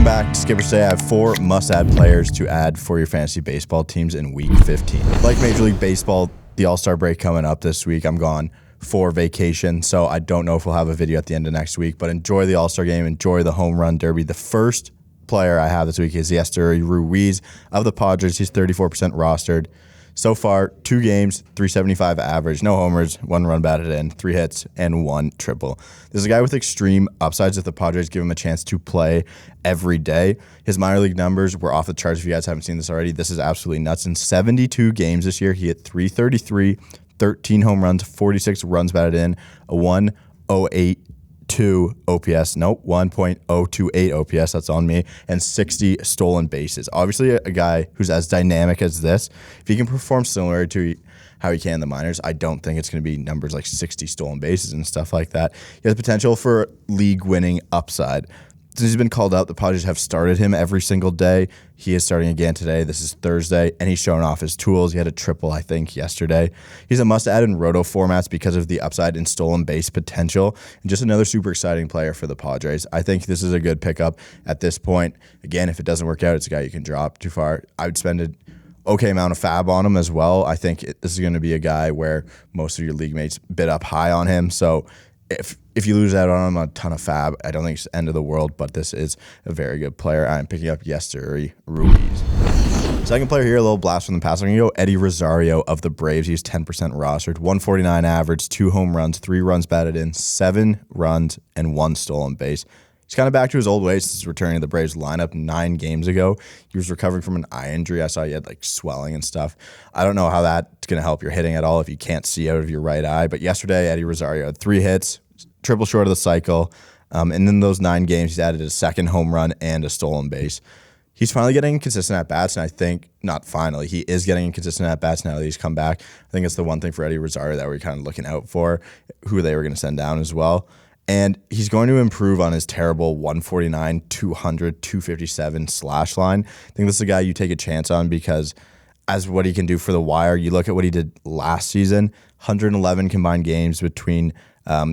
back. Skipper say I have 4 must-add players to add for your fantasy baseball teams in Week 15. Like Major League Baseball, the All-Star break coming up this week. I'm gone for vacation, so I don't know if we'll have a video at the end of next week, but enjoy the All-Star game. Enjoy the home run derby. The first player I have this week is yesterday Ruiz of the Padres. He's 34% rostered. So far, 2 games, 375 average, no homers, 1 run batted in, 3 hits, and 1 triple. This is a guy with extreme upsides if the Padres give him a chance to play every day. His minor league numbers were off the charts. If you guys haven't seen this already, this is absolutely nuts. In 72 games this year, he hit 333, 13 home runs, 46 runs batted in, a 1.082 OPS. Nope, 1.028 OPS. That's on me. And 60 stolen bases. Obviously, a guy who's as dynamic as this, if he can perform similar to how he can in the minors, I don't think it's going to be numbers like 60 stolen bases and stuff like that. He has potential for league-winning upside. Since he's been called out, the Padres have started him every single day. He is starting again today. This is Thursday, and he's showing off his tools. He had a triple, I think, yesterday. He's a must-add in roto formats because of the upside and stolen base potential, and just another super exciting player for the Padres. I think this is a good pickup at this point. Again, if it doesn't work out, it's a guy you can drop too far. I would spend an okay amount of fab on him as well. I think this is going to be a guy where most of your league mates bid up high on him, so if you lose out on him a ton of fab, I don't think it's the end of the world, but this is a very good player. I'm picking up yesterday Ruiz. Second player here, a little blast from the past. I'm going to go Eddie Rosario of the Braves. He's 10% rostered, 149 average, 2 home runs, 3 runs batted in, 7 runs, and 1 stolen base. He's kind of back to his old ways. He's returning to the Braves lineup 9 games ago. He was recovering from an eye injury. I saw he had like swelling and stuff. I don't know how that's going to help your hitting at all if you can't see out of your right eye. But yesterday, Eddie Rosario had 3 hits, triple short of the cycle. And in those 9 games, he's added a 2nd home run and a stolen base. He's finally getting consistent at-bats, and I think, not finally, he is getting consistent at-bats now that he's come back. I think it's the one thing for Eddie Rosario that we're kind of looking out for, who they were going to send down as well. And he's going to improve on his terrible 149, 200, 257 slash line. I think this is a guy you take a chance on because as what he can do for the wire, you look at what he did last season, 111 combined games between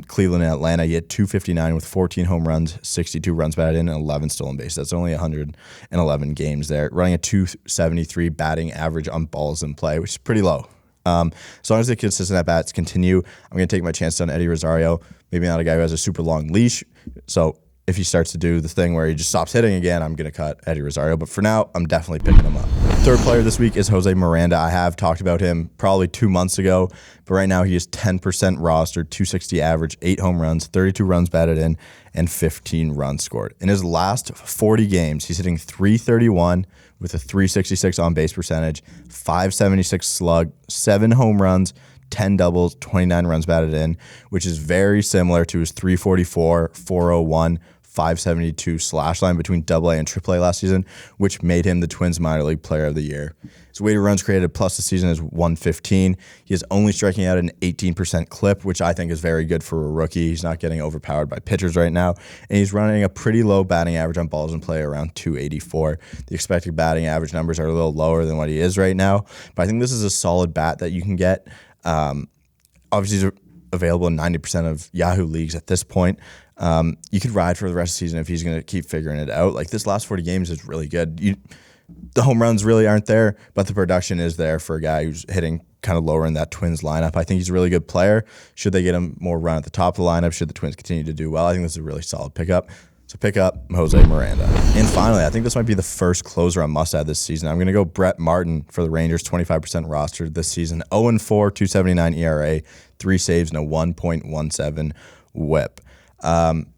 Cleveland and Atlanta. He had 259 with 14 home runs, 62 runs batted in, and 11 stolen bases. That's only 111 games there. Running a 273 batting average on balls in play, which is pretty low. As long as the consistent at-bats continue, I'm going to take my chance on Eddie Rosario. Maybe not a guy who has a super long leash. So if he starts to do the thing where he just stops hitting again, I'm going to cut Eddie Rosario. But for now, I'm definitely picking him up. Third player this week is Jose Miranda. I have talked about him probably 2 months ago, but right now he is 10% rostered, 260 average, 8 home runs, 32 runs batted in, and 15 runs scored. In his last 40 games, he's hitting 331 with a 366 on-base percentage, 576 slug, 7 home runs, 10 doubles, 29 runs batted in, which is very similar to his 344, 401, 572 slash line between AA and AAA last season, which made him the Twins minor league player of the year. His weighted runs created plus the season is 115. He is only striking out an 18% clip, which I think is very good for a rookie. He's not getting overpowered by pitchers right now, and he's running a pretty low batting average on balls in play, around 284. The expected batting average numbers are a little lower than what he is right now, but I think this is a solid bat that you can get. Obviously, he's available in 90% of Yahoo leagues at this point. You could ride for the rest of the season if he's going to keep figuring it out. Like this last 40 games is really good. The home runs really aren't there, but the production is there for a guy who's hitting kind of lower in that Twins lineup. I think he's a really good player. Should they get him more run at the top of the lineup, should the Twins continue to do well, I think this is a really solid pickup. So pick up Jose Miranda. And finally, I think this might be the first closer I must add this season. I'm going to go Brett Martin for the Rangers, 25% rostered this season. 0-4, 279 ERA, 3 saves, and a 1.17 whip.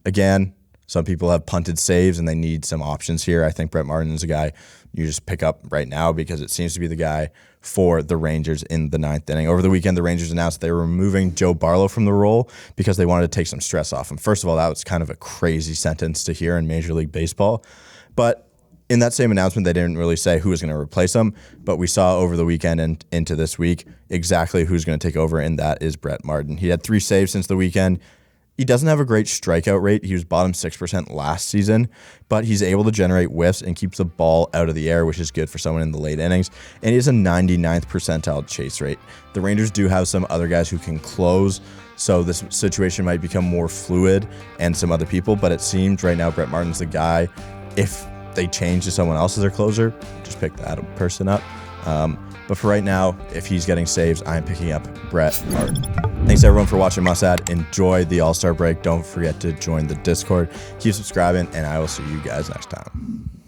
Again, some people have punted saves and they need some options here. I think Brett Martin is a guy you just pick up right now because it seems to be the guy for the Rangers in the 9th inning. Over the weekend, the Rangers announced they were removing Joe Barlow from the role because they wanted to take some stress off him. First of all, that was kind of a crazy sentence to hear in Major League Baseball. But in that same announcement, they didn't really say who was going to replace him. But we saw over the weekend and into this week exactly who's going to take over, and that is Brett Martin. He had 3 saves since the weekend. He doesn't have a great strikeout rate. He was bottom 6% last season, but he's able to generate whiffs and keeps the ball out of the air, which is good for someone in the late innings. And he has a 99th percentile chase rate. The Rangers do have some other guys who can close, so this situation might become more fluid and some other people, but it seems right now Brett Martin's the guy. If they change to someone else as their closer, just pick that person up. But for right now, if he's getting saves, I'm picking up Bret Hart. Thanks everyone for watching Must Add. Enjoy the All-Star break. Don't forget to join the Discord. Keep subscribing, and I will see you guys next time.